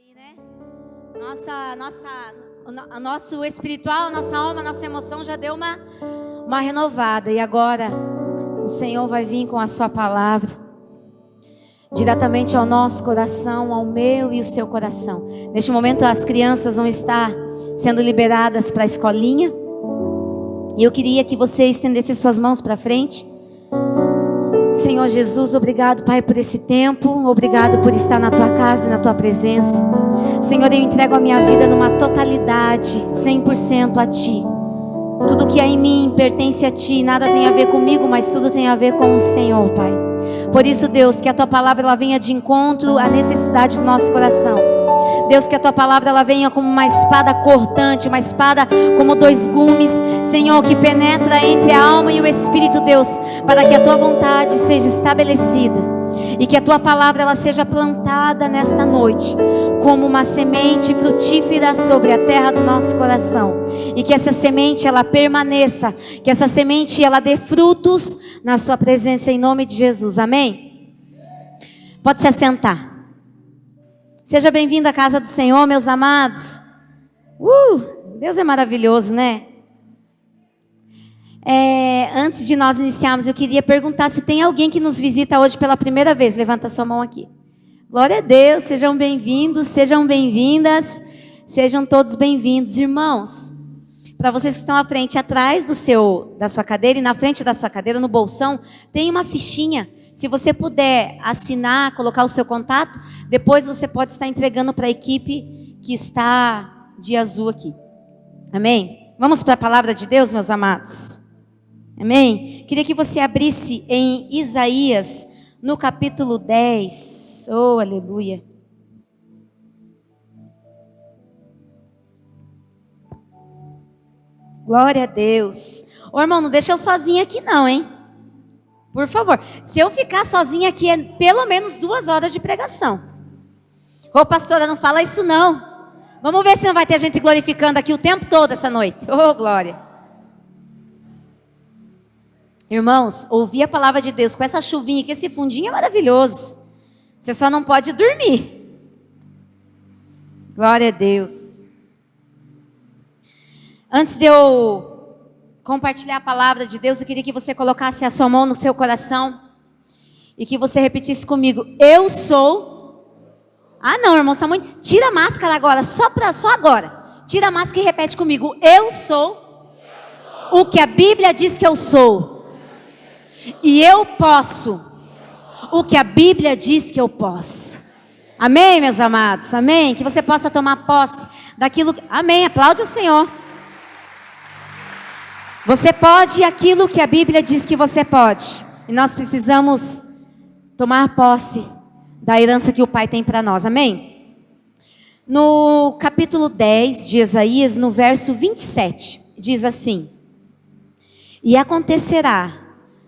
aí, né? O nosso espiritual, nossa alma, nossa emoção já deu uma renovada. E agora o Senhor vai vir com a sua palavra diretamente ao nosso coração, ao meu e o seu coração. Neste momento as crianças vão estar sendo liberadas para a escolinha. E eu queria que você estendesse suas mãos para frente. Senhor Jesus, obrigado, Pai, por esse tempo. Obrigado por estar na Tua casa e na Tua presença. Senhor, eu entrego a minha vida numa totalidade, 100% a Ti. Tudo que há em mim pertence a Ti. Nada tem a ver comigo, mas tudo tem a ver com o Senhor, Pai. Por isso, Deus, que a Tua palavra ela venha de encontro à necessidade do nosso coração. Deus, que a Tua palavra ela venha como uma espada cortante, uma espada como 2 gumes, Senhor, que penetra entre a alma e o Espírito, Deus, para que a Tua vontade seja estabelecida e que a Tua palavra ela seja plantada nesta noite como uma semente frutífera sobre a terra do nosso coração, e que essa semente ela permaneça, que essa semente ela dê frutos na Sua presença, em nome de Jesus, amém? Pode se assentar. Seja bem-vindo à casa do Senhor, meus amados. Deus é maravilhoso, né? Antes de nós iniciarmos, eu queria perguntar se tem alguém que nos visita hoje pela primeira vez. Levanta a sua mão aqui. Glória a Deus, sejam bem-vindos, sejam bem-vindas, sejam todos bem-vindos, irmãos. Para vocês que estão à frente, atrás da sua cadeira e na frente da sua cadeira, no bolsão, tem uma fichinha. Se você puder assinar, colocar o seu contato, depois você pode estar entregando para a equipe que está de azul aqui. Amém? Vamos para a palavra de Deus, meus amados. Amém? Queria que você abrisse em Isaías, no capítulo 10. Oh, aleluia. Glória a Deus. Ô, irmão, não deixa eu sozinha aqui não, hein? Por favor, se eu ficar sozinha aqui é pelo menos 2 horas de pregação. Ô pastora, não fala isso não. Vamos ver se não vai ter gente glorificando aqui o tempo todo essa noite. Ô glória. Irmãos, ouvir a palavra de Deus com essa chuvinha aqui, esse fundinho é maravilhoso. Você só não pode dormir. Glória a Deus. Antes de eu compartilhar a palavra de Deus, eu queria que você colocasse a sua mão no seu coração e que você repetisse comigo: eu sou. Ah não, irmão, está muito. Tira a máscara agora, só agora. Tira a máscara e repete comigo: eu sou o que a Bíblia diz que eu sou, e eu posso o que a Bíblia diz que eu posso. Amém, meus amados? Amém? Que você possa tomar posse daquilo. Amém, aplaude o Senhor. Você pode aquilo que a Bíblia diz que você pode. E nós precisamos tomar posse da herança que o Pai tem para nós. Amém? No capítulo 10 de Isaías, no verso 27, diz assim: e acontecerá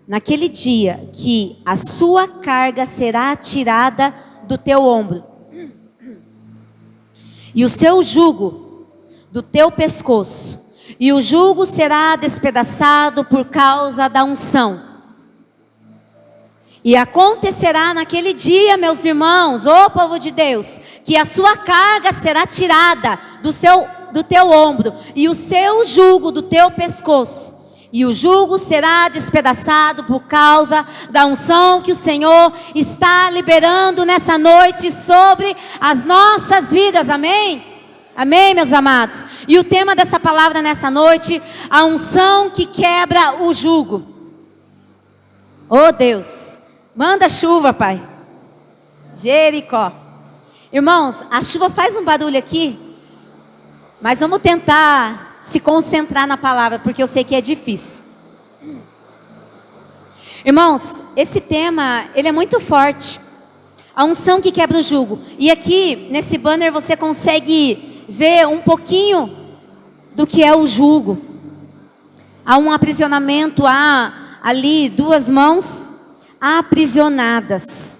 naquele dia que a sua carga será tirada do teu ombro, e o seu jugo do teu pescoço, e o jugo será despedaçado por causa da unção. E acontecerá naquele dia, meus irmãos, ô povo de Deus, que a sua carga será tirada do teu ombro, e o seu jugo do teu pescoço, e o jugo será despedaçado por causa da unção que o Senhor está liberando nessa noite sobre as nossas vidas. Amém? Amém, meus amados? E o tema dessa palavra nessa noite: a unção que quebra o jugo. Oh Deus, manda chuva, Pai. Jericó. Irmãos, a chuva faz um barulho aqui, mas vamos tentar se concentrar na palavra, porque eu sei que é difícil. Irmãos, esse tema, ele é muito forte. A unção que quebra o jugo. E aqui, nesse banner, você consegue ver um pouquinho do que é o jugo. Há um aprisionamento, há ali 2 mãos aprisionadas.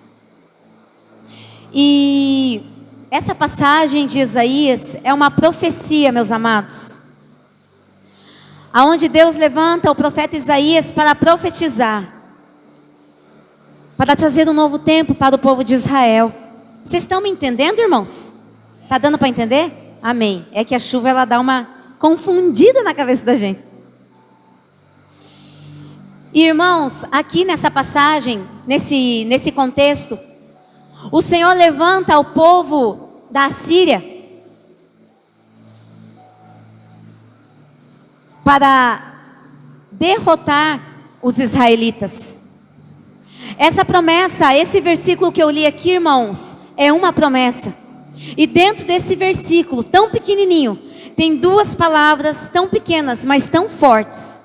E essa passagem de Isaías é uma profecia, meus amados, aonde Deus levanta o profeta Isaías para profetizar, para trazer um novo tempo para o povo de Israel. Vocês estão me entendendo, irmãos? Tá dando para entender? Amém. É que a chuva ela dá uma confundida na cabeça da gente. Irmãos, aqui nessa passagem, nesse contexto, o Senhor levanta o povo da Assíria para derrotar os israelitas. Essa promessa, esse versículo que eu li aqui, irmãos, é uma promessa. E dentro desse versículo, tão pequenininho, tem duas palavras tão pequenas, mas tão fortes.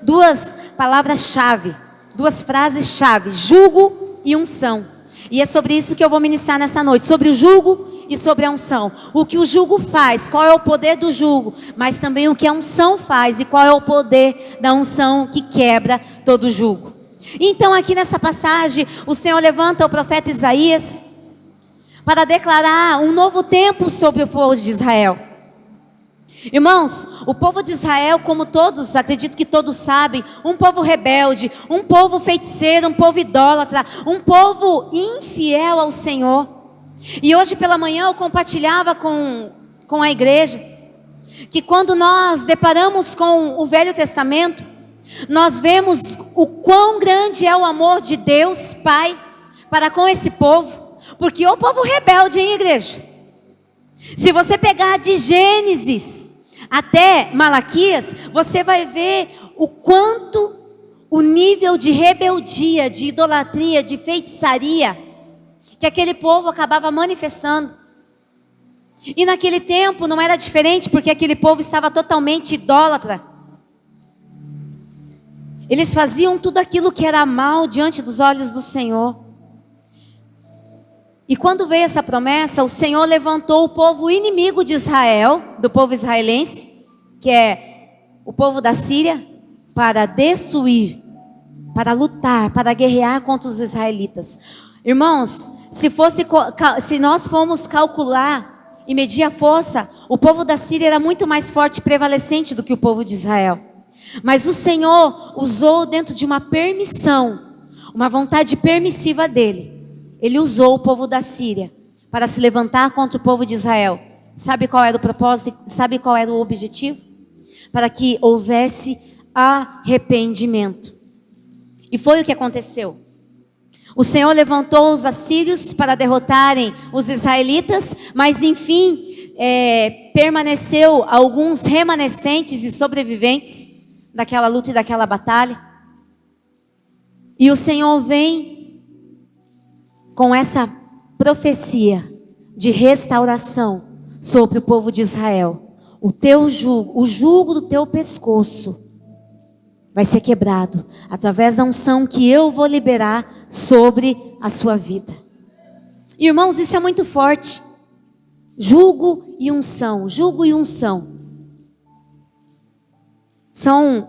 Duas palavras-chave, duas frases-chave: jugo e unção. E é sobre isso que eu vou ministrar nessa noite, sobre o jugo e sobre a unção. O que o jugo faz, qual é o poder do jugo, mas também o que a unção faz e qual é o poder da unção que quebra todo jugo. Então aqui nessa passagem, o Senhor levanta o profeta Isaías para declarar um novo tempo sobre o povo de Israel. Irmãos, o povo de Israel, como todos, acredito que todos sabem, um povo rebelde, um povo feiticeiro, um povo idólatra, um povo infiel ao Senhor. E hoje pela manhã eu compartilhava com a igreja, que quando nós deparamos com o Velho Testamento, nós vemos o quão grande é o amor de Deus, Pai, para com esse povo. Porque o povo rebelde, hein, igreja? Se você pegar de Gênesis até Malaquias, você vai ver o quanto o nível de rebeldia, de idolatria, de feitiçaria que aquele povo acabava manifestando. E naquele tempo não era diferente, porque aquele povo estava totalmente idólatra. Eles faziam tudo aquilo que era mal diante dos olhos do Senhor. E quando veio essa promessa, o Senhor levantou o povo inimigo de Israel, do povo israelense, que é o povo da Síria, para destruir, para lutar, para guerrear contra os israelitas. Irmãos, se nós formos calcular e medir a força, o povo da Síria era muito mais forte e prevalecente do que o povo de Israel. Mas o Senhor usou dentro de uma permissão, uma vontade permissiva dele. Ele usou o povo da Síria para se levantar contra o povo de Israel. Sabe qual era o propósito? Sabe qual era o objetivo? Para que houvesse arrependimento. E foi o que aconteceu. O Senhor levantou os assírios para derrotarem os israelitas, mas enfim, permaneceu alguns remanescentes e sobreviventes daquela luta e daquela batalha. E o Senhor vem com essa profecia de restauração sobre o povo de Israel. O teu jugo, o jugo do teu pescoço vai ser quebrado através da unção que eu vou liberar sobre a sua vida. Irmãos, isso é muito forte. Jugo e unção, jugo e unção. São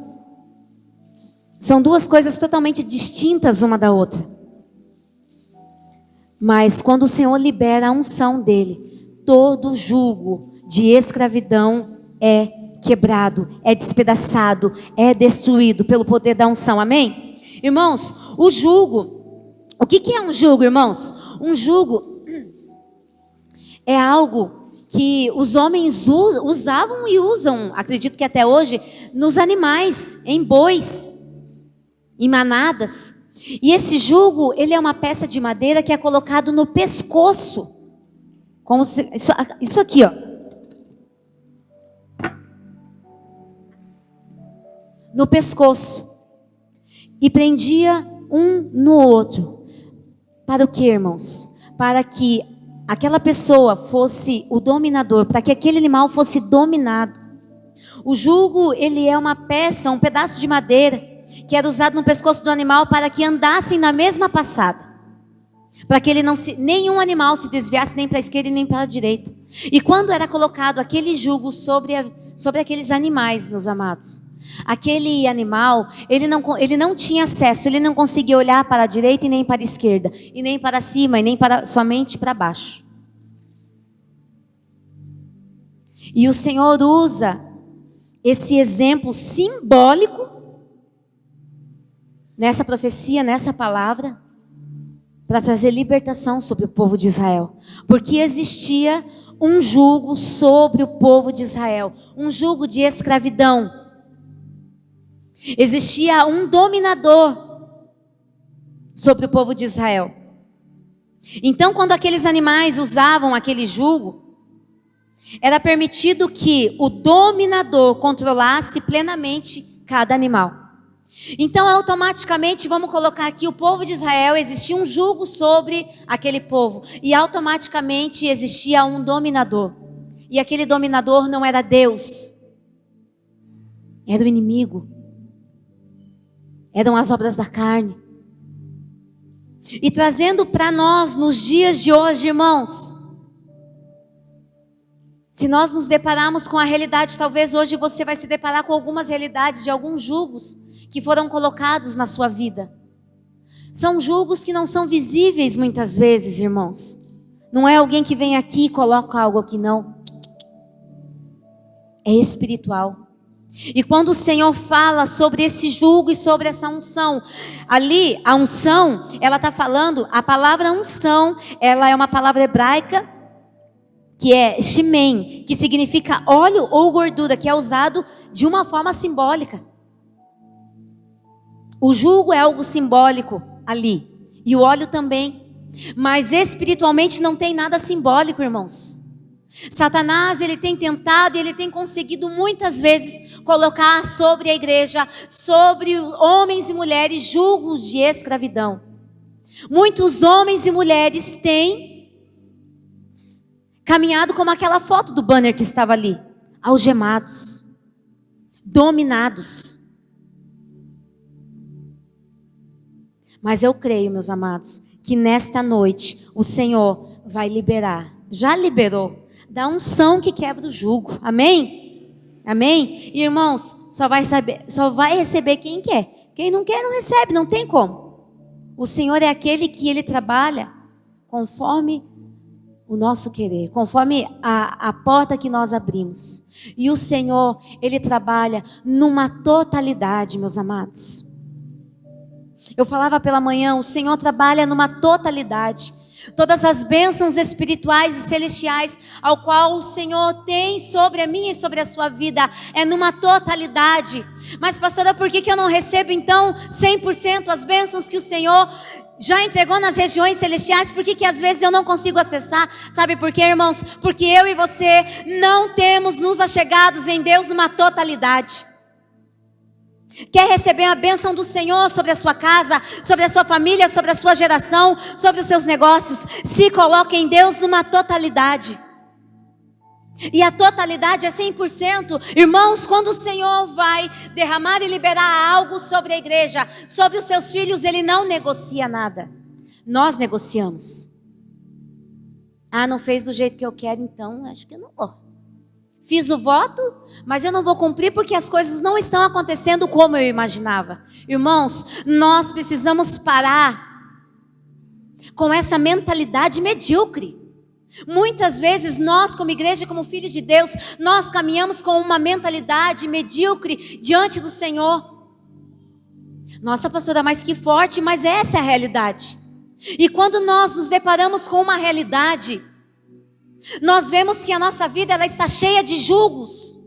duas coisas totalmente distintas uma da outra. Mas quando o Senhor libera a unção dele, todo jugo de escravidão é quebrado, é despedaçado, é destruído pelo poder da unção, amém? Irmãos, o jugo, o que é um jugo, irmãos? Um jugo é algo que os homens usavam e usam, acredito que até hoje, nos animais, em bois, em manadas. E esse jugo, ele é uma peça de madeira que é colocado no pescoço. Como se, isso aqui, ó. No pescoço. E prendia um no outro. Para o que, irmãos? Para que aquela pessoa fosse o dominador, para que aquele animal fosse dominado. O jugo, ele é uma peça, um pedaço de madeira que era usado no pescoço do animal para que andassem na mesma passada. Para que nenhum animal se desviasse nem para a esquerda e nem para a direita. E quando era colocado aquele jugo sobre aqueles animais, meus amados, aquele animal, ele não tinha acesso, ele não conseguia olhar para a direita e nem para a esquerda, e nem para cima, e nem somente para baixo. E o Senhor usa esse exemplo simbólico nessa profecia, nessa palavra, para trazer libertação sobre o povo de Israel. Porque existia um jugo sobre o povo de Israel, um jugo de escravidão. Existia um dominador sobre o povo de Israel. Então, quando aqueles animais usavam aquele jugo, era permitido que o dominador controlasse plenamente cada animal. Então, automaticamente, vamos colocar aqui, o povo de Israel, existia um jugo sobre aquele povo. E automaticamente existia um dominador. E aquele dominador não era Deus. Era o inimigo. Eram as obras da carne. E trazendo para nós, nos dias de hoje, irmãos, se nós nos depararmos com a realidade, talvez hoje você vai se deparar com algumas realidades de alguns julgos que foram colocados na sua vida. São julgos que não são visíveis muitas vezes, irmãos. Não é alguém que vem aqui e coloca algo aqui, não. É espiritual. E quando o Senhor fala sobre esse jugo e sobre essa unção, ali a unção, ela está falando, a palavra unção, ela é uma palavra hebraica, que é shimen, que significa óleo ou gordura, que é usado de uma forma simbólica. O jugo é algo simbólico ali, e o óleo também. Mas espiritualmente não tem nada simbólico, irmãos. Satanás, ele tem tentado e ele tem conseguido muitas vezes colocar sobre a igreja, sobre homens e mulheres, jugos de escravidão. Muitos homens e mulheres têm caminhado como aquela foto do banner que estava ali, algemados, dominados. Mas eu creio, meus amados, que nesta noite o Senhor vai liberar, já liberou, da unção que quebra o jugo. Amém? Amém? E, irmãos, só vai receber quem quer. Quem não quer não recebe, não tem como. O Senhor é aquele que ele trabalha conforme o nosso querer, conforme a porta que nós abrimos. E o Senhor, ele trabalha numa totalidade, meus amados. Eu falava pela manhã, o Senhor trabalha numa totalidade. Todas as bênçãos espirituais e celestiais ao qual o Senhor tem sobre a minha e sobre a sua vida é numa totalidade. Mas pastora, por que eu não recebo então 100% as bênçãos que o Senhor já entregou nas regiões celestiais? Por que às vezes eu não consigo acessar? Sabe por quê, irmãos? Porque eu e você não temos nos achegados em Deus numa totalidade. Quer receber a bênção do Senhor sobre a sua casa, sobre a sua família, sobre a sua geração, sobre os seus negócios? Se coloque em Deus numa totalidade. E a totalidade é 100%. Irmãos, quando o Senhor vai derramar e liberar algo sobre a igreja, sobre os seus filhos, Ele não negocia nada. Nós negociamos. Ah, não fez do jeito que eu quero, então acho que eu não vou. Fiz o voto, mas eu não vou cumprir porque as coisas não estão acontecendo como eu imaginava. Irmãos, nós precisamos parar com essa mentalidade medíocre. Muitas vezes nós, como igreja, como filhos de Deus, nós caminhamos com uma mentalidade medíocre diante do Senhor. Nossa, pastora, mas que forte, mas essa é a realidade. E quando nós nos deparamos com uma realidade, nós vemos que a nossa vida ela está cheia de julgos,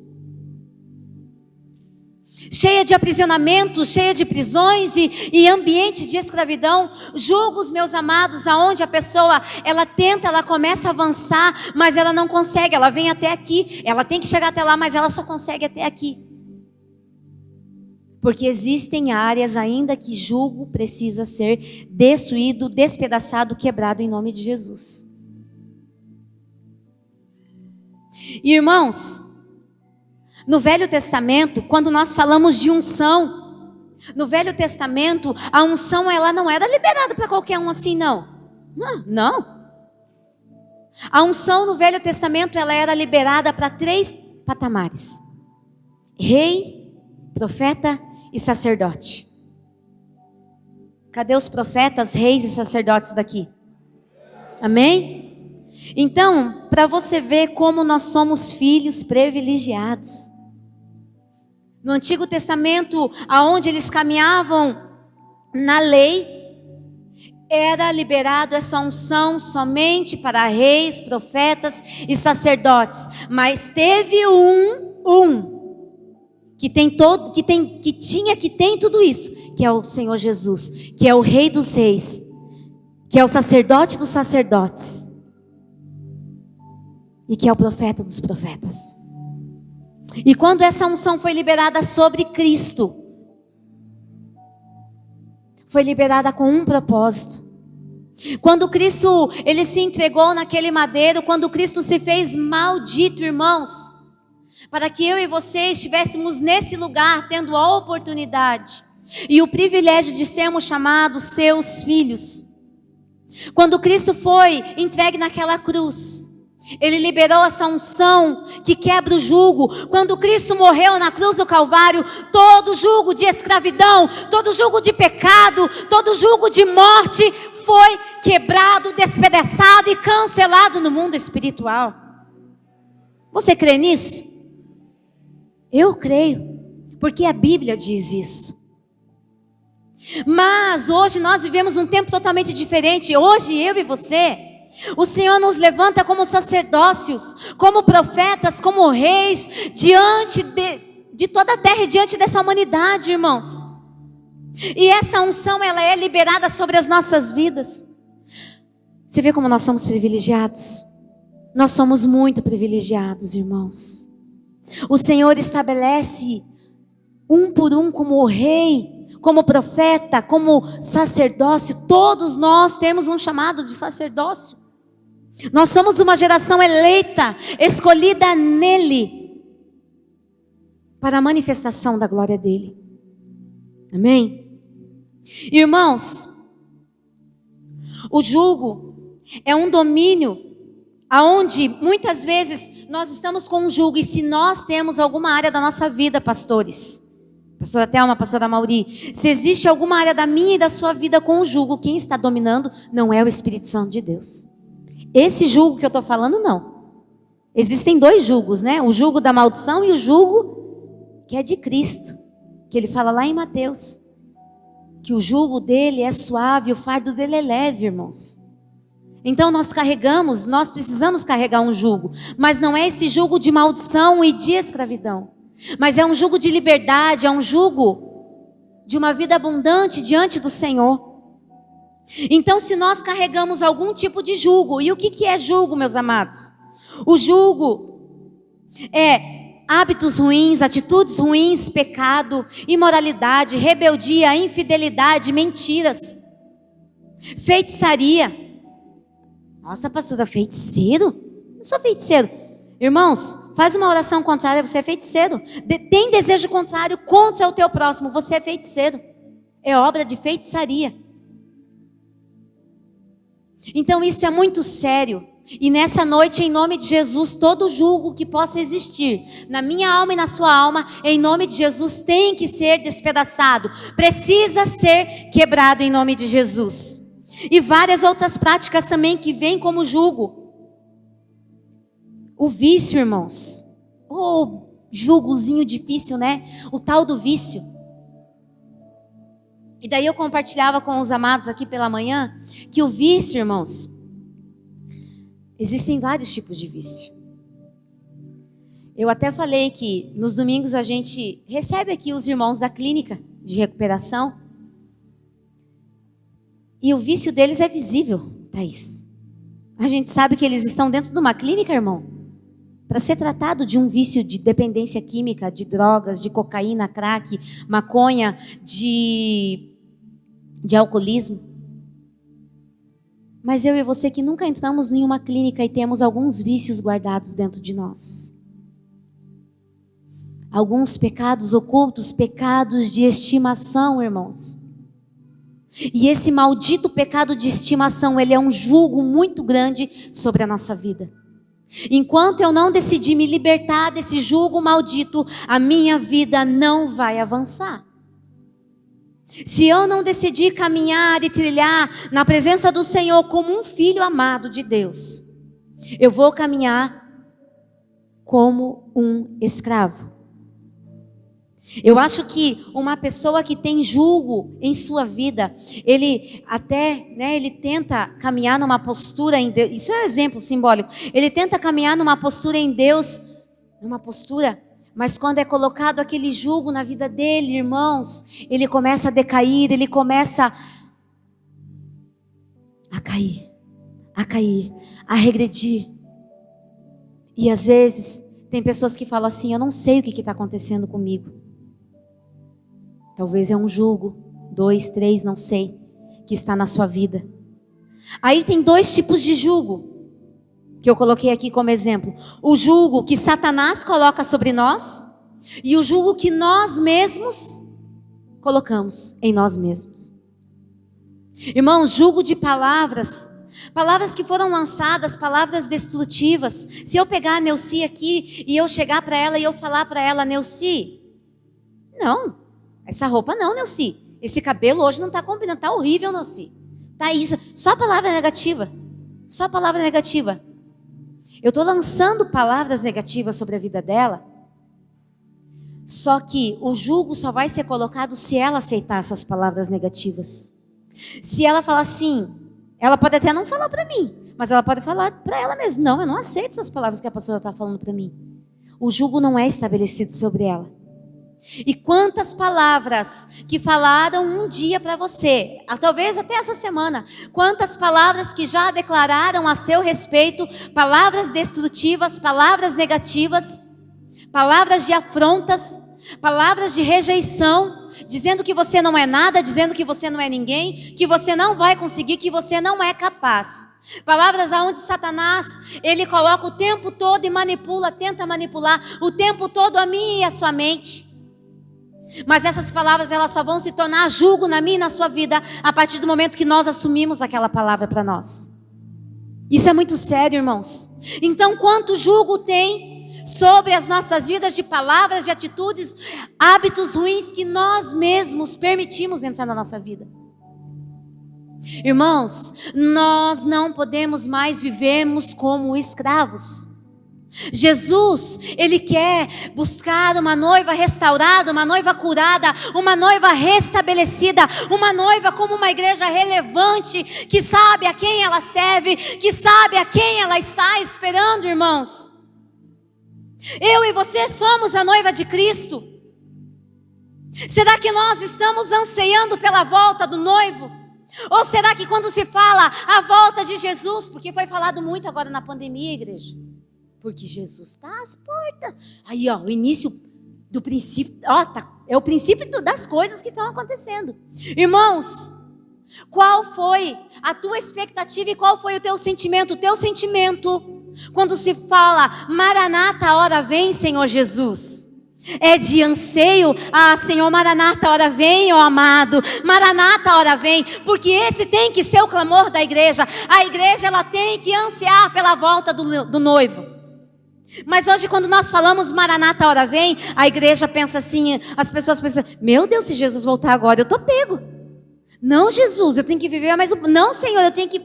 cheia de aprisionamentos, cheia de prisões e ambiente de escravidão. Julgos, meus amados, aonde a pessoa ela tenta, ela começa a avançar, mas ela não consegue, ela vem até aqui, ela tem que chegar até lá, mas ela só consegue até aqui. Porque existem áreas ainda que julgo precisa ser destruído, despedaçado, quebrado em nome de Jesus. Irmãos, no Velho Testamento, quando nós falamos de unção, no Velho Testamento, a unção ela não era liberada para qualquer um assim, não. Não. A unção no Velho Testamento ela era liberada para 3 patamares: rei, profeta e sacerdote. Cadê os profetas, reis e sacerdotes daqui? Amém? Então, para você ver como nós somos filhos privilegiados. No Antigo Testamento, aonde eles caminhavam na lei, era liberado essa unção somente para reis, profetas e sacerdotes, mas teve um que tem tudo isso, que é o Senhor Jesus, que é o Rei dos Reis, que é o sacerdote dos sacerdotes e que é o profeta dos profetas. E quando essa unção foi liberada sobre Cristo, foi liberada com um propósito. Quando Cristo, ele se entregou naquele madeiro, quando Cristo se fez maldito, irmãos, para que eu e você estivéssemos nesse lugar, tendo a oportunidade e o privilégio de sermos chamados seus filhos. Quando Cristo foi entregue naquela cruz, ele liberou essa unção que quebra o jugo. Quando Cristo morreu na cruz do Calvário, todo jugo de escravidão, todo jugo de pecado, todo jugo de morte foi quebrado, despedaçado e cancelado no mundo espiritual. Você crê nisso? Eu creio, porque a Bíblia diz isso. Mas hoje nós vivemos um tempo totalmente diferente. Hoje eu e você, o Senhor nos levanta como sacerdócios, como profetas, como reis, diante de toda a terra e diante dessa humanidade, irmãos. E essa unção, ela é liberada sobre as nossas vidas. Você vê como nós somos privilegiados? Nós somos muito privilegiados, irmãos. O Senhor estabelece um por um como o rei, como profeta, como sacerdócio. Todos nós temos um chamado de sacerdócio. Nós somos uma geração eleita, escolhida nele, para a manifestação da glória dele. Amém? Irmãos, o jugo é um domínio aonde muitas vezes nós estamos com um jugo, e se nós temos alguma área da nossa vida, pastores, pastora Thelma, pastora Mauri, se existe alguma área da minha e da sua vida com o jugo, quem está dominando não é o Espírito Santo de Deus. Esse jugo que eu estou falando, não. Existem dois jugos, né? O jugo da maldição e o jugo que é de Cristo, que ele fala lá em Mateus, que o jugo dele é suave, o fardo dele é leve, irmãos. Então nós precisamos carregar um jugo, mas não é esse jugo de maldição e de escravidão, mas é um jugo de liberdade, é um jugo de uma vida abundante diante do Senhor. Então, se nós carregamos algum tipo de jugo, e o que é jugo, meus amados? O jugo é hábitos ruins, atitudes ruins, pecado, imoralidade, rebeldia, infidelidade, mentiras, feitiçaria. Nossa, pastora, feiticeiro? Eu sou feiticeiro. Irmãos, faz uma oração contrária, você é feiticeiro. Tem desejo contrário contra o teu próximo, você é feiticeiro. É obra de feitiçaria. Então isso é muito sério. E nessa noite, em nome de Jesus, todo jugo que possa existir na minha alma e na sua alma, em nome de Jesus, tem que ser despedaçado. Precisa ser quebrado em nome de Jesus. E várias outras práticas também que vêm como jugo. O vício, irmãos. Oh, jugozinho difícil, né? O tal do vício. E daí eu compartilhava com os amados aqui pela manhã, que o vício, irmãos, existem vários tipos de vício. Eu até falei que nos domingos a gente recebe aqui os irmãos da clínica de recuperação. E o vício deles é visível, Thaís. A gente sabe que eles estão dentro de uma clínica, irmão, para ser tratado de um vício de dependência química, de drogas, de cocaína, crack, maconha, de alcoolismo. Mas eu e você que nunca entramos em uma clínica e temos alguns vícios guardados dentro de nós. Alguns pecados ocultos, pecados de estimação, irmãos. E esse maldito pecado de estimação, ele é um jugo muito grande sobre a nossa vida. Enquanto eu não decidir me libertar desse jugo maldito, a minha vida não vai avançar. Se eu não decidir caminhar e trilhar na presença do Senhor como um filho amado de Deus, eu vou caminhar como um escravo. Eu acho que uma pessoa que tem jugo em sua vida, ele até, ele tenta caminhar numa postura em Deus. Isso é um exemplo simbólico. Ele tenta caminhar numa postura em Deus, mas quando é colocado aquele jugo na vida dele, irmãos, ele começa a decair, ele começa a cair, a regredir. E às vezes tem pessoas que falam assim: eu não sei o que está acontecendo comigo. Talvez é um jugo, 2, 3, não sei, que está na sua vida. Aí tem 2 tipos de jugo, que eu coloquei aqui como exemplo. O jugo que Satanás coloca sobre nós, e o jugo que nós mesmos colocamos em nós mesmos. Irmãos, jugo de palavras que foram lançadas, palavras destrutivas. Se eu pegar a Neuci aqui, e eu chegar para ela e eu falar para ela: Neuci, não. Essa roupa não, Neuci. Esse cabelo hoje não está combinando. Está horrível, Neuci. Está isso. Só palavra negativa. Só palavra negativa. Eu estou lançando palavras negativas sobre a vida dela. Só que o jugo só vai ser colocado se ela aceitar essas palavras negativas. Se ela falar assim, ela pode até não falar para mim, mas ela pode falar para ela mesma: não, eu não aceito essas palavras que a pastora está falando para mim. O jugo não é estabelecido sobre ela. E quantas palavras que falaram um dia para você, talvez até essa semana, quantas palavras que já declararam a seu respeito, palavras destrutivas, palavras negativas, palavras de afrontas, palavras de rejeição, dizendo que você não é nada, dizendo que você não é ninguém, que você não vai conseguir, que você não é capaz. Palavras aonde Satanás, ele coloca o tempo todo e manipula, tenta manipular o tempo todo a minha e a sua mente. Mas essas palavras, elas só vão se tornar jugo na minha e na sua vida a partir do momento que nós assumimos aquela palavra para nós. Isso é muito sério, irmãos. Então, quanto jugo tem sobre as nossas vidas de palavras, de atitudes, hábitos ruins que nós mesmos permitimos entrar na nossa vida? Irmãos, nós não podemos mais vivermos como escravos. Jesus, Ele quer buscar uma noiva restaurada, uma noiva curada, uma noiva restabelecida, uma noiva como uma igreja relevante, que sabe a quem ela serve, que sabe a quem ela está esperando, irmãos. Eu e você somos a noiva de Cristo. Será que nós estamos ansiando pela volta do noivo? Ou será que quando se fala a volta de Jesus, porque foi falado muito agora na pandemia, igreja, porque Jesus está às portas. Aí, o início do princípio, é o princípio das coisas que estão acontecendo. Irmãos, qual foi a tua expectativa e qual foi o teu sentimento? O teu sentimento, quando se fala, Maranata, a hora vem, Senhor Jesus. É de anseio, Senhor, Maranata, a hora vem, ó amado. Maranata, a hora vem, porque esse tem que ser o clamor da igreja. A igreja, ela tem que ansiar pela volta do noivo. Mas hoje, quando nós falamos Maranata, a hora vem, a igreja pensa assim, as pessoas pensam: meu Deus, se Jesus voltar agora, eu estou pego. Não, Jesus, eu tenho que viver mais um... Não, Senhor, eu tenho que...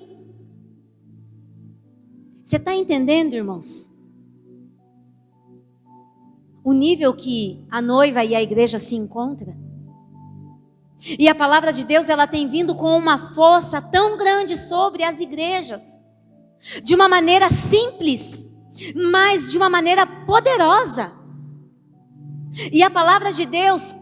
Você está entendendo, irmãos? O nível que a noiva e a igreja se encontram. E a palavra de Deus, ela tem vindo com uma força tão grande sobre as igrejas. De uma maneira simples, mas de uma maneira poderosa. E a palavra de Deus,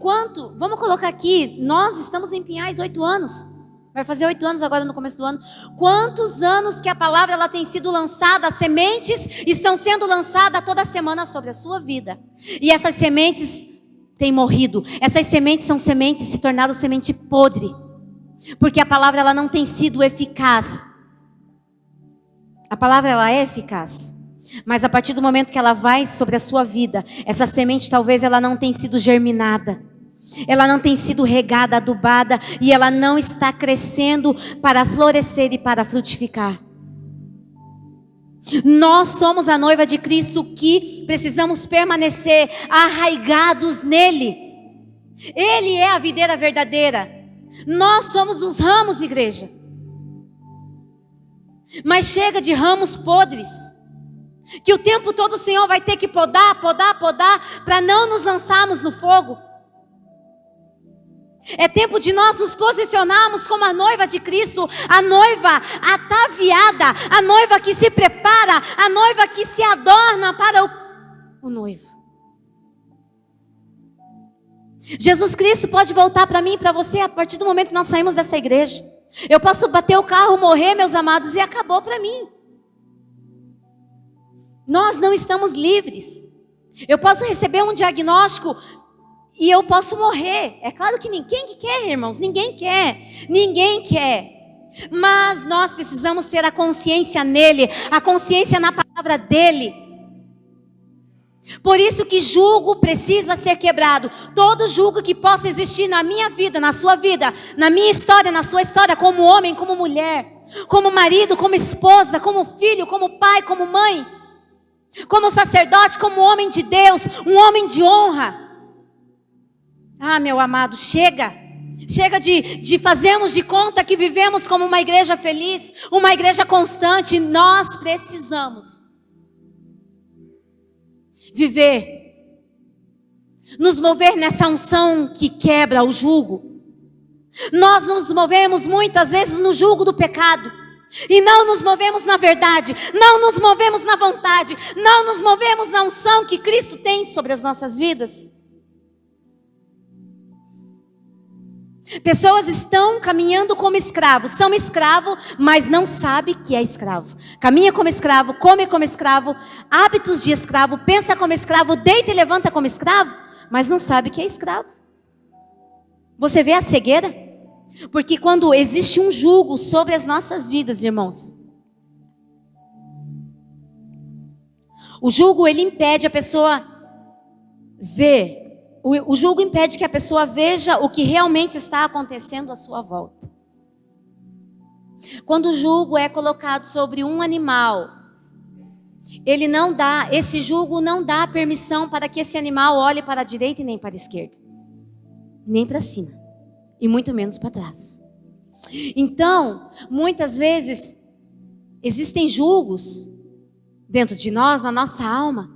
vamos colocar aqui, nós estamos em Pinhais 8 anos. Vai fazer 8 anos agora no começo do ano. Quantos anos que a palavra ela tem sido lançada, as sementes estão sendo lançadas toda semana sobre a sua vida. E essas sementes têm morrido. Essas sementes são sementes, se tornaram semente podre. Porque a palavra ela não tem sido eficaz. A palavra ela é eficaz. Mas a partir do momento que ela vai sobre a sua vida, essa semente talvez ela não tenha sido germinada. Ela não tem sido regada, adubada, e ela não está crescendo para florescer e para frutificar. Nós somos a noiva de Cristo que precisamos permanecer arraigados nele. Ele é a videira verdadeira. Nós somos os ramos, igreja. Mas chega de ramos podres, que o tempo todo o Senhor vai ter que podar, para não nos lançarmos no fogo. É tempo de nós nos posicionarmos como a noiva de Cristo, a noiva ataviada, a noiva que se prepara, a noiva que se adorna para o noivo. Jesus Cristo pode voltar para mim e para você a partir do momento que nós saímos dessa igreja. Eu posso bater o carro, morrer, meus amados, e acabou para mim. Nós não estamos livres. Eu posso receber um diagnóstico e eu posso morrer. É claro que ninguém quer, irmãos. Ninguém quer. Ninguém quer. Mas nós precisamos ter a consciência nele. A consciência na palavra dele. Por isso que jugo precisa ser quebrado. Todo jugo que possa existir na minha vida, na sua vida, na minha história, na sua história, como homem, como mulher, como marido, como esposa, como filho, como pai, como mãe, como sacerdote, como homem de Deus, um homem de honra. Ah, meu amado, chega de fazermos de conta que vivemos como uma igreja feliz, uma igreja constante. Nós precisamos viver, nos mover nessa unção que quebra o jugo. Nós nos movemos muitas vezes no jugo do pecado, e não nos movemos na verdade, não nos movemos na vontade, não nos movemos na unção que Cristo tem sobre as nossas vidas. Pessoas estão caminhando como escravos, são escravos, mas não sabem que é escravo. Caminha como escravo, come como escravo, hábitos de escravo, pensa como escravo, deita e levanta como escravo, mas não sabe que é escravo. Você vê a cegueira? Porque quando existe um jugo sobre as nossas vidas, irmãos, o jugo ele impede a pessoa ver. O jugo impede que a pessoa veja o que realmente está acontecendo à sua volta. Quando o jugo é colocado sobre um animal, esse jugo não dá permissão para que esse animal olhe para a direita e nem para a esquerda, nem para cima, e muito menos para trás. Então, muitas vezes, existem jugos dentro de nós, na nossa alma,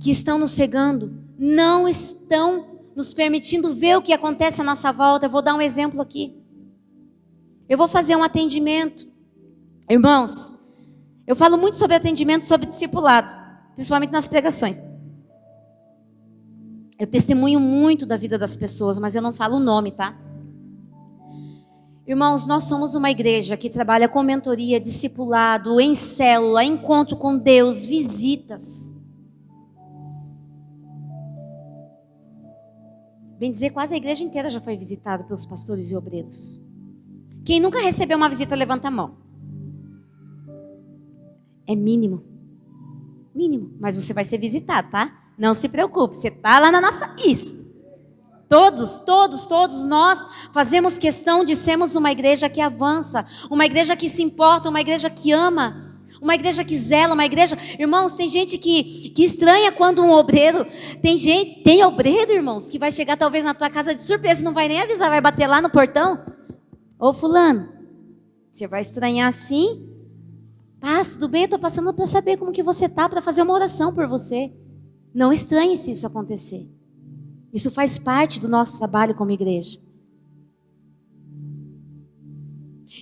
que estão nos cegando, não estão nos permitindo ver o que acontece à nossa volta. Eu vou dar um exemplo aqui. Eu vou fazer um atendimento. Irmãos, eu falo muito sobre atendimento, sobre discipulado, principalmente nas pregações. Eu testemunho muito da vida das pessoas, mas eu não falo o nome, tá? Irmãos, nós somos uma igreja que trabalha com mentoria, discipulado, em célula, encontro com Deus, visitas. Bem dizer, quase a igreja inteira já foi visitada pelos pastores e obreiros. Quem nunca recebeu uma visita, levanta a mão. É mínimo. Mínimo. Mas você vai ser visitado, tá? Não se preocupe, você está lá na nossa lista. Todos nós fazemos questão de sermos uma igreja que avança, uma igreja que se importa, uma igreja que ama, uma igreja que zela, uma igreja... Irmãos, tem gente que estranha quando um obreiro... Tem obreiro, irmãos, que vai chegar talvez na tua casa de surpresa, não vai nem avisar, vai bater lá no portão. Ô fulano, você vai estranhar assim? Tudo bem, eu estou passando para saber como que você está, para fazer uma oração por você. Não estranhe se isso acontecer. Isso faz parte do nosso trabalho como igreja.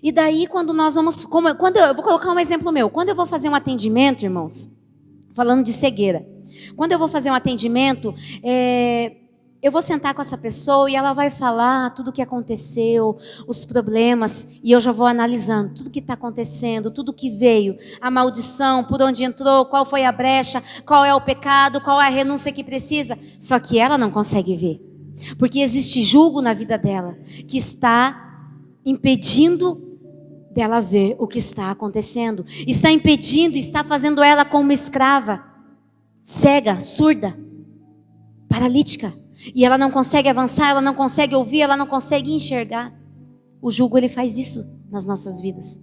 E daí quando nós vamos... eu vou colocar um exemplo meu. Quando eu vou fazer um atendimento, irmãos, falando de cegueira. Quando eu vou fazer um atendimento, eu vou sentar com essa pessoa e ela vai falar tudo o que aconteceu, os problemas, e eu já vou analisando tudo que está acontecendo, tudo que veio, a maldição, por onde entrou, qual foi a brecha, qual é o pecado, qual é a renúncia que precisa. Só que ela não consegue ver, porque existe jugo na vida dela, que está impedindo dela ver o que está acontecendo, está impedindo, está fazendo ela como escrava, cega, surda, paralítica. E ela não consegue avançar, ela não consegue ouvir, ela não consegue enxergar. O jugo, ele faz isso nas nossas vidas.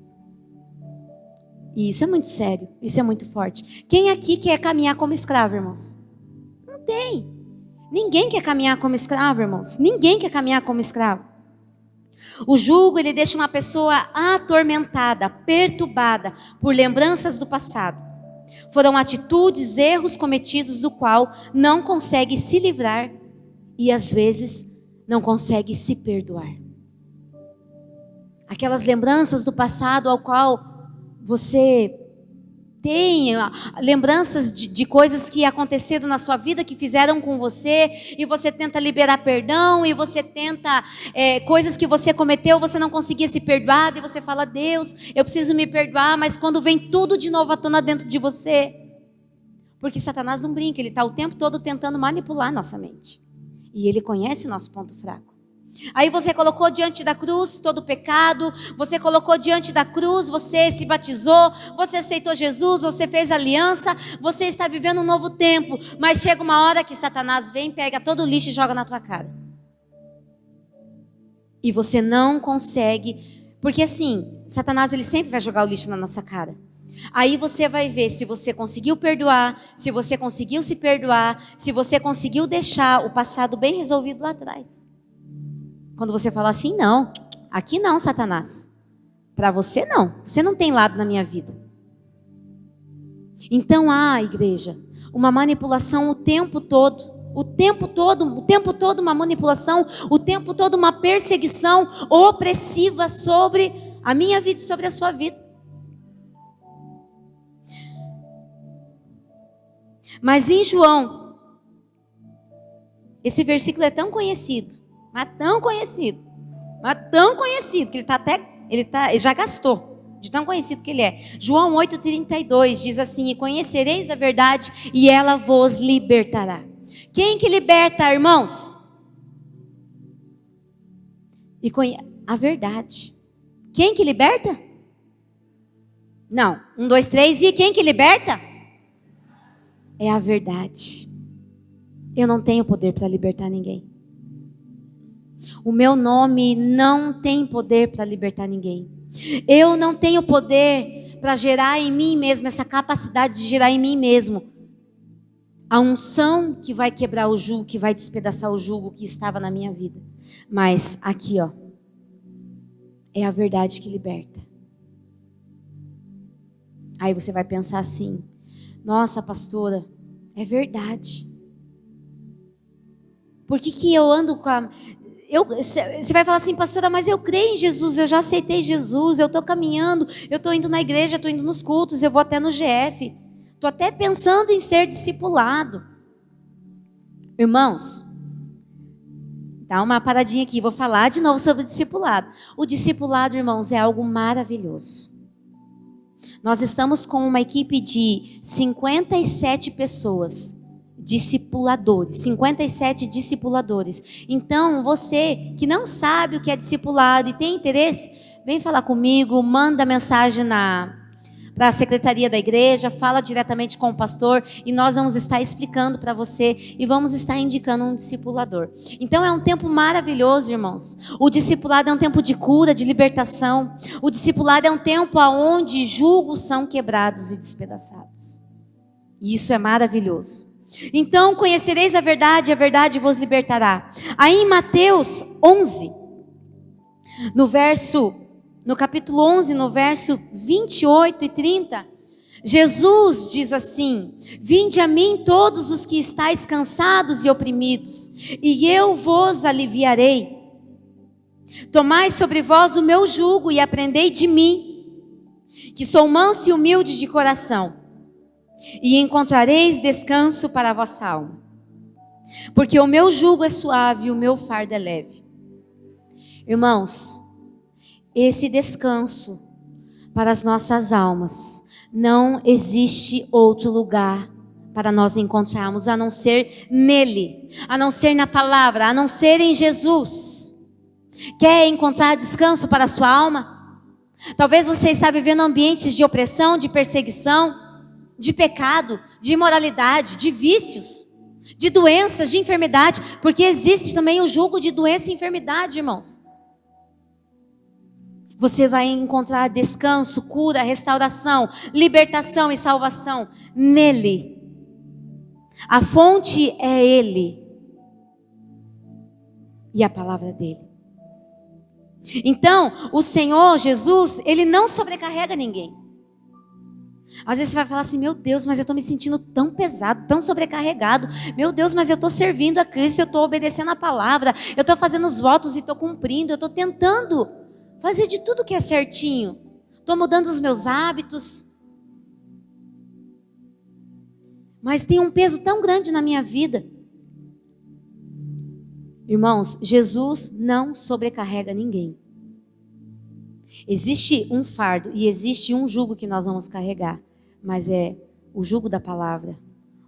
E isso é muito sério, isso é muito forte. Quem aqui quer caminhar como escravo, irmãos? Não tem. Ninguém quer caminhar como escravo, irmãos. Ninguém quer caminhar como escravo. O jugo, ele deixa uma pessoa atormentada, perturbada por lembranças do passado. Foram atitudes, erros cometidos do qual não consegue se livrar. E às vezes não consegue se perdoar. Aquelas lembranças do passado ao qual você tem lembranças de coisas que aconteceram na sua vida, que fizeram com você, e você tenta liberar perdão, e você tenta, coisas que você cometeu, você não conseguia se perdoar, e você fala, Deus, eu preciso me perdoar, mas quando vem tudo de novo à tona dentro de você, porque Satanás não brinca, ele está o tempo todo tentando manipular nossa mente, e ele conhece o nosso ponto fraco. Aí você colocou diante da cruz todo o pecado, você colocou diante da cruz, você se batizou, você aceitou Jesus, você fez aliança, você está vivendo um novo tempo, mas chega uma hora que Satanás vem, pega todo o lixo e joga na tua cara. E você não consegue, porque assim, Satanás ele sempre vai jogar o lixo na nossa cara. Aí você vai ver se você conseguiu perdoar, se você conseguiu se perdoar, se você conseguiu deixar o passado bem resolvido lá atrás. Quando você fala assim, não, aqui não, Satanás. Para você não tem lado na minha vida. Então há, igreja, uma manipulação o tempo todo uma manipulação, o tempo todo uma perseguição opressiva sobre a minha vida e sobre a sua vida. Mas em João, esse versículo é tão conhecido, que ele já gastou, de tão conhecido que ele é. João 8,32 diz assim, e conhecereis a verdade e ela vos libertará. Quem que liberta, irmãos? A verdade. Quem que liberta? Não, 1, 2, 3, e quem que liberta? É a verdade. Eu não tenho poder para libertar ninguém. O meu nome não tem poder para libertar ninguém. Eu não tenho poder para gerar em mim mesmo, essa capacidade de gerar em mim mesmo a unção que vai quebrar o jugo, que vai despedaçar o jugo que estava na minha vida. Mas aqui, ó, é a verdade que liberta. Aí você vai pensar assim, nossa, pastora, é verdade. Por que eu ando com a... Você vai falar assim, pastora, mas eu creio em Jesus, eu já aceitei Jesus, eu estou caminhando, eu estou indo na igreja, estou indo nos cultos, eu vou até no GF, estou até pensando em ser discipulado. Irmãos, dá uma paradinha aqui, vou falar de novo sobre o discipulado. O discipulado, irmãos, é algo maravilhoso. Nós estamos com uma equipe de 57 pessoas, discipuladores, 57 discipuladores. Então, você que não sabe o que é discipulado e tem interesse, vem falar comigo, manda mensagem para a secretaria da igreja, fala diretamente com o pastor e nós vamos estar explicando para você e vamos estar indicando um discipulador. Então é um tempo maravilhoso, irmãos. O discipulado é um tempo de cura, de libertação. O discipulado é um tempo onde julgos são quebrados e despedaçados. E isso é maravilhoso. Então conhecereis a verdade vos libertará. Aí em Mateus 11, no capítulo 11, no verso 28 e 30, Jesus diz assim: vinde a mim todos os que estáis cansados e oprimidos, e eu vos aliviarei. Tomai sobre vós o meu jugo e aprendei de mim, que sou manso e humilde de coração, e encontrareis descanso para a vossa alma. Porque o meu jugo é suave e o meu fardo é leve. Irmãos, esse descanso para as nossas almas, não existe outro lugar para nós encontrarmos, a não ser nele, a não ser na palavra, a não ser em Jesus. Quer encontrar descanso para a sua alma? Talvez você está vivendo ambientes de opressão, de perseguição, de pecado, de imoralidade, de vícios, de doenças, de enfermidade, porque existe também o jugo de doença e enfermidade, irmãos. Você vai encontrar descanso, cura, restauração, libertação e salvação nele. A fonte é ele e a palavra dele. Então, o Senhor Jesus, ele não sobrecarrega ninguém. Às vezes você vai falar assim, meu Deus, mas eu estou me sentindo tão pesado, tão sobrecarregado. Meu Deus, mas eu estou servindo a Cristo, eu estou obedecendo a palavra, eu estou fazendo os votos e estou cumprindo, eu estou tentando fazer de tudo que é certinho. Estou mudando os meus hábitos. Mas tem um peso tão grande na minha vida. Irmãos, Jesus não sobrecarrega ninguém. Existe um fardo e existe um jugo que nós vamos carregar. Mas é o jugo da palavra,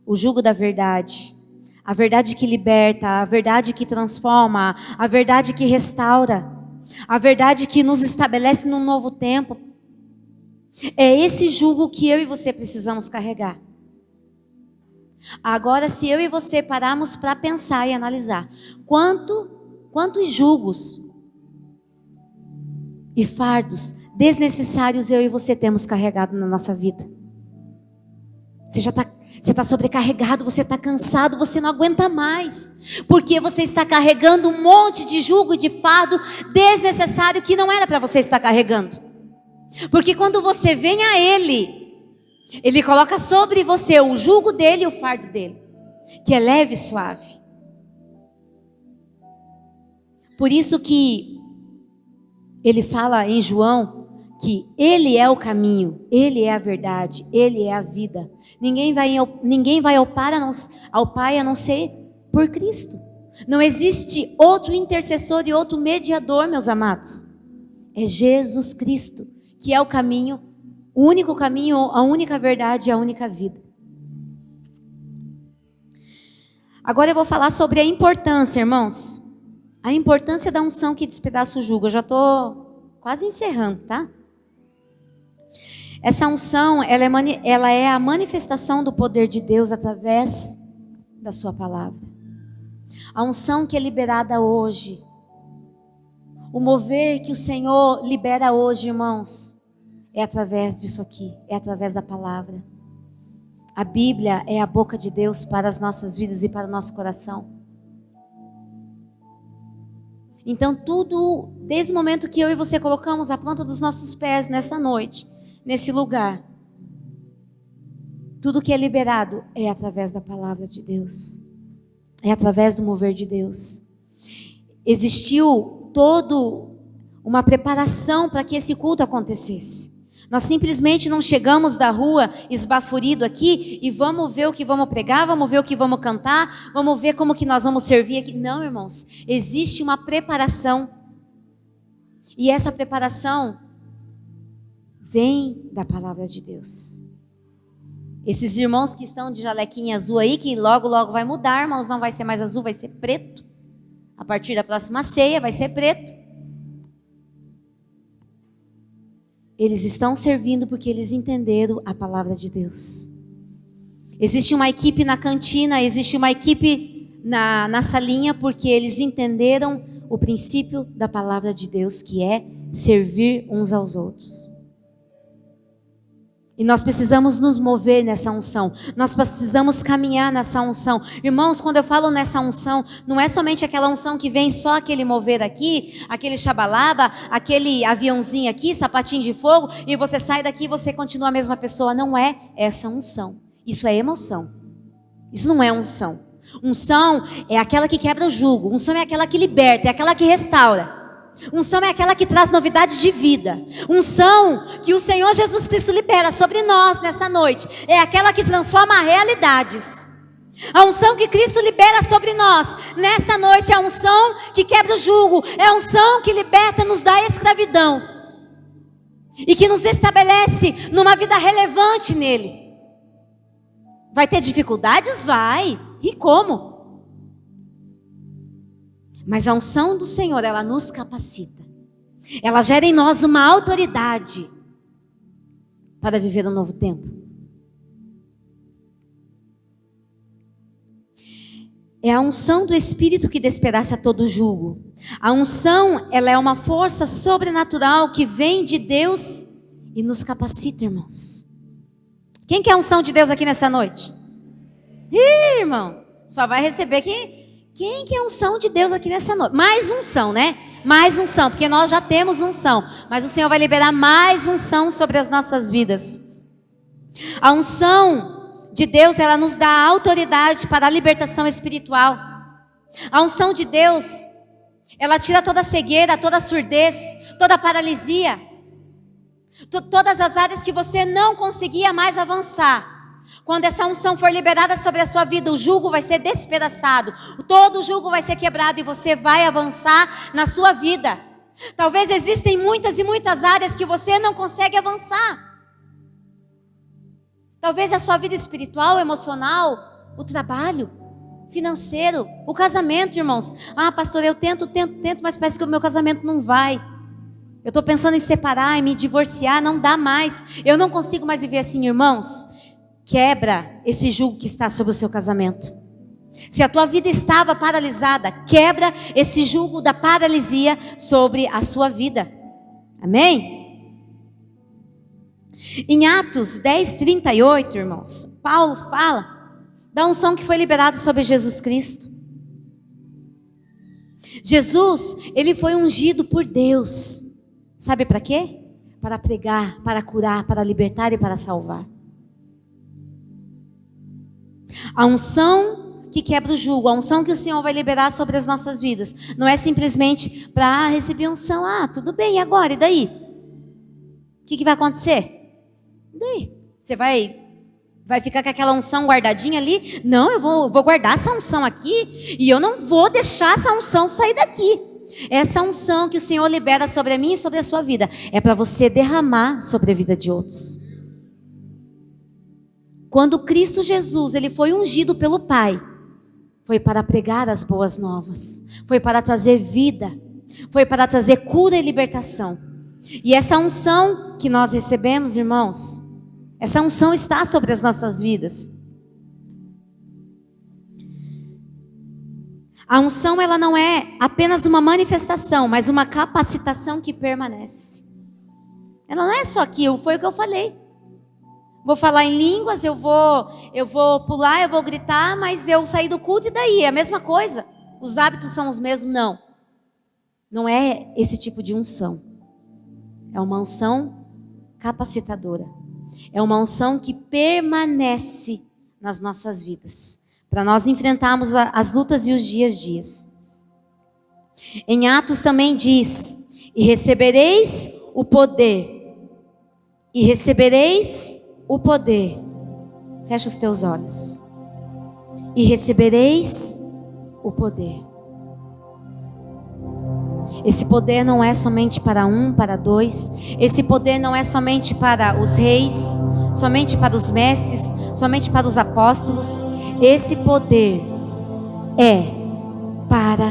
o jugo da verdade. A verdade que liberta, a verdade que transforma, a verdade que restaura, a verdade que nos estabelece num novo tempo. É esse jugo que eu e você precisamos carregar. Agora, se eu e você pararmos para pensar e analisar, quantos jugos e fardos desnecessários eu e você temos carregado na nossa vida? Você está sobrecarregado, você está cansado, você não aguenta mais, porque você está carregando um monte de jugo e de fardo desnecessário que não era para você estar carregando. Porque quando você vem a Ele coloca sobre você o jugo dele e o fardo dele, que é leve e suave. Por isso que ele fala em João que Ele é o caminho, Ele é a verdade, Ele é a vida. Ninguém vai ao Pai a não ser por Cristo. Não existe outro intercessor e outro mediador, meus amados. É Jesus Cristo, que é o caminho, o único caminho, a única verdade e a única vida. Agora eu vou falar sobre a importância, irmãos. A importância da unção que despedaça o jugo. Eu já estou quase encerrando, tá? Essa unção, ela é a manifestação do poder de Deus através da sua palavra. A unção que é liberada hoje. O mover que o Senhor libera hoje, irmãos, é através disso aqui, é através da palavra. A Bíblia é a boca de Deus para as nossas vidas e para o nosso coração. Então tudo, desde o momento que eu e você colocamos a planta dos nossos pés nessa noite, nesse lugar, tudo que é liberado é através da palavra de Deus. É através do mover de Deus. Existiu toda uma preparação para que esse culto acontecesse. Nós simplesmente não chegamos da rua esbaforido aqui e vamos ver o que vamos pregar, vamos ver o que vamos cantar, vamos ver como que nós vamos servir aqui. Não, irmãos, existe uma preparação. E essa preparação vem da palavra de Deus. Esses irmãos que estão de jalequinha azul aí, que logo vai mudar, irmãos, não vai ser mais azul, vai ser preto. A partir da próxima ceia vai ser preto. Eles estão servindo porque eles entenderam a palavra de Deus. Existe uma equipe na cantina, existe uma equipe na salinha, porque eles entenderam o princípio da palavra de Deus, que é servir uns aos outros. E nós precisamos nos mover nessa unção. Nós precisamos caminhar nessa unção. Irmãos, quando eu falo nessa unção, não é somente aquela unção que vem só aquele mover aqui, aquele xabalaba, aquele aviãozinho aqui, sapatinho de fogo, e você sai daqui e você continua a mesma pessoa. Não é essa unção. Isso é emoção. Isso não é unção. Unção é aquela que quebra o jugo. Unção é aquela que liberta, é aquela que restaura. Unção é aquela que traz novidade de vida. Unção que o Senhor Jesus Cristo libera sobre nós nessa noite é aquela que transforma realidades. A unção que Cristo libera sobre nós nessa noite é a unção que quebra o jugo, é a unção que liberta, nos dá a escravidão e que nos estabelece numa vida relevante nele. Vai ter dificuldades? Vai. E como? Mas a unção do Senhor, ela nos capacita. Ela gera em nós uma autoridade para viver um novo tempo. É a unção do Espírito que despedaça todo jugo. A unção, ela é uma força sobrenatural que vem de Deus e nos capacita, irmãos. Quem quer a unção de Deus aqui nessa noite? Irmão, só vai receber quem quer a unção de Deus aqui nessa noite? Mais unção, né? Mais unção, porque nós já temos unção. Mas o Senhor vai liberar mais unção sobre as nossas vidas. A unção de Deus, ela nos dá autoridade para a libertação espiritual. A unção de Deus, ela tira toda a cegueira, toda a surdez, toda a paralisia. Todas as áreas que você não conseguia mais avançar. Quando essa unção for liberada sobre a sua vida, o jugo vai ser despedaçado. Todo o jugo vai ser quebrado e você vai avançar na sua vida. Talvez existem muitas e muitas áreas que você não consegue avançar. Talvez a sua vida espiritual, emocional, o trabalho, financeiro, o casamento, irmãos. Ah, pastor, eu tento, mas parece que o meu casamento não vai. Eu estou pensando em separar, em me divorciar, não dá mais. Eu não consigo mais viver assim, irmãos. Quebra esse jugo que está sobre o seu casamento. Se a tua vida estava paralisada, quebra esse jugo da paralisia sobre a sua vida. Amém? Em Atos 10:38, irmãos, Paulo fala da unção que foi liberada sobre Jesus Cristo. Jesus, ele foi ungido por Deus. Sabe para quê? Para pregar, para curar, para libertar e para salvar. A unção que quebra o jugo, a unção que o Senhor vai liberar sobre as nossas vidas, não é simplesmente para receber unção. Ah, tudo bem, e agora? E daí? O que vai acontecer? E daí? Você vai ficar com aquela unção guardadinha ali? Não, eu vou guardar essa unção aqui e eu não vou deixar essa unção sair daqui. Essa unção que o Senhor libera sobre a mim e sobre a sua vida é para você derramar sobre a vida de outros. Quando Cristo Jesus, ele foi ungido pelo Pai, foi para pregar as boas novas, foi para trazer vida, foi para trazer cura e libertação. E essa unção que nós recebemos, irmãos, essa unção está sobre as nossas vidas. A unção, ela não é apenas uma manifestação, mas uma capacitação que permanece. Ela não é só aquilo, foi o que eu falei. Vou falar em línguas, eu vou pular, eu vou gritar, mas eu saí do culto e daí? É a mesma coisa. Os hábitos são os mesmos? Não. Não é esse tipo de unção. É uma unção capacitadora. É uma unção que permanece nas nossas vidas, para nós enfrentarmos as lutas e os dias. Em Atos também diz: e recebereis o poder. E recebereis o poder. Fecha os teus olhos. E recebereis o poder. Esse poder não é somente para um, para dois. Esse poder não é somente para os reis, somente para os mestres, somente para os apóstolos. Esse poder é para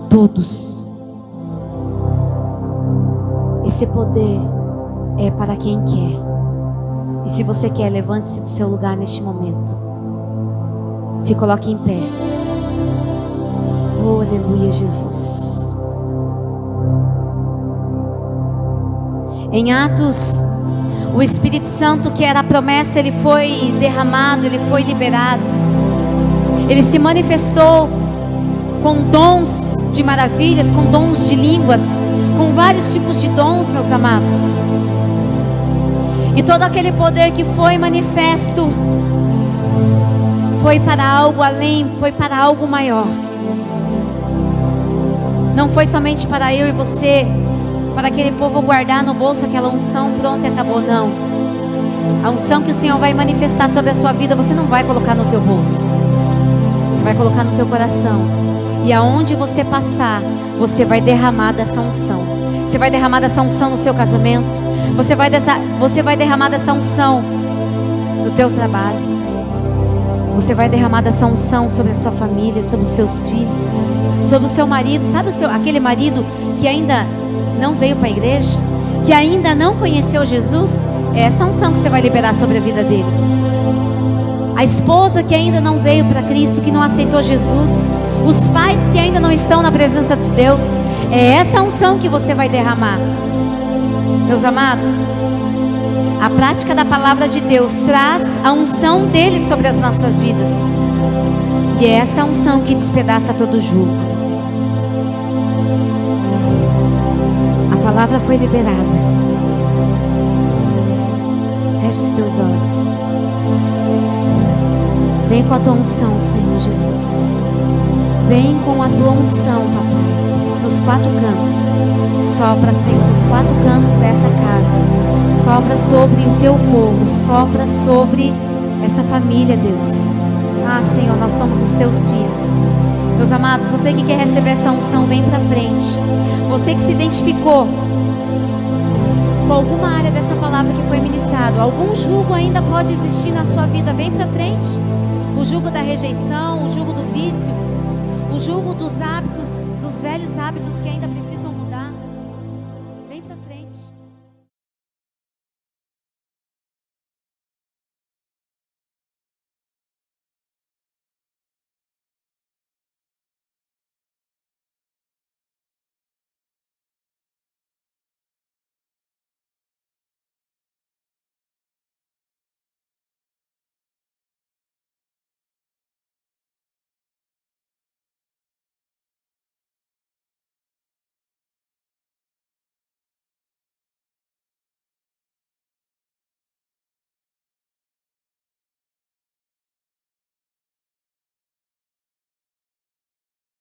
todos. Esse poder é para quem quer. E se você quer, levante-se do seu lugar neste momento. Se coloque em pé. Oh, aleluia, Jesus. Em Atos, o Espírito Santo, que era a promessa, ele foi derramado, ele foi liberado. Ele se manifestou com dons de maravilhas, com dons de línguas, com vários tipos de dons, meus amados. E todo aquele poder que foi manifesto foi para algo além, foi para algo maior. Não foi somente para eu e você, para aquele povo guardar no bolso aquela unção, pronto e acabou, não. A unção que o Senhor vai manifestar sobre a sua vida, você não vai colocar no teu bolso. Você vai colocar no teu coração. E aonde você passar, você vai derramar dessa unção. Você vai derramar dessa unção no seu casamento. Você vai derramar dessa unção no teu trabalho. Você vai derramar dessa unção sobre a sua família, sobre os seus filhos, sobre o seu marido. Sabe aquele marido que ainda não veio para a igreja, que ainda não conheceu Jesus? É essa unção que você vai liberar sobre a vida dele. A esposa que ainda não veio para Cristo, que não aceitou Jesus, os pais que ainda não estão na presença de Deus, é essa unção que você vai derramar. Meus amados, a prática da palavra de Deus traz a unção dele sobre as nossas vidas, e é essa unção que despedaça todo jugo. A palavra foi liberada. Feche os os teus olhos. Vem com a tua unção, Senhor Jesus. Vem com a tua unção, papai, nos 4 cantos. Sopra, Senhor, nos 4 cantos dessa casa. Sopra sobre o teu povo. Sopra sobre essa família, Deus. Ah, Senhor, nós somos os teus filhos. Meus amados, você que quer receber essa unção, vem pra frente. Você que se identificou com alguma área dessa palavra que foi ministrado, algum jugo ainda pode existir na sua vida, vem pra frente. O jugo da rejeição, o jugo do vício, o jugo dos hábitos, dos velhos hábitos que ainda precisam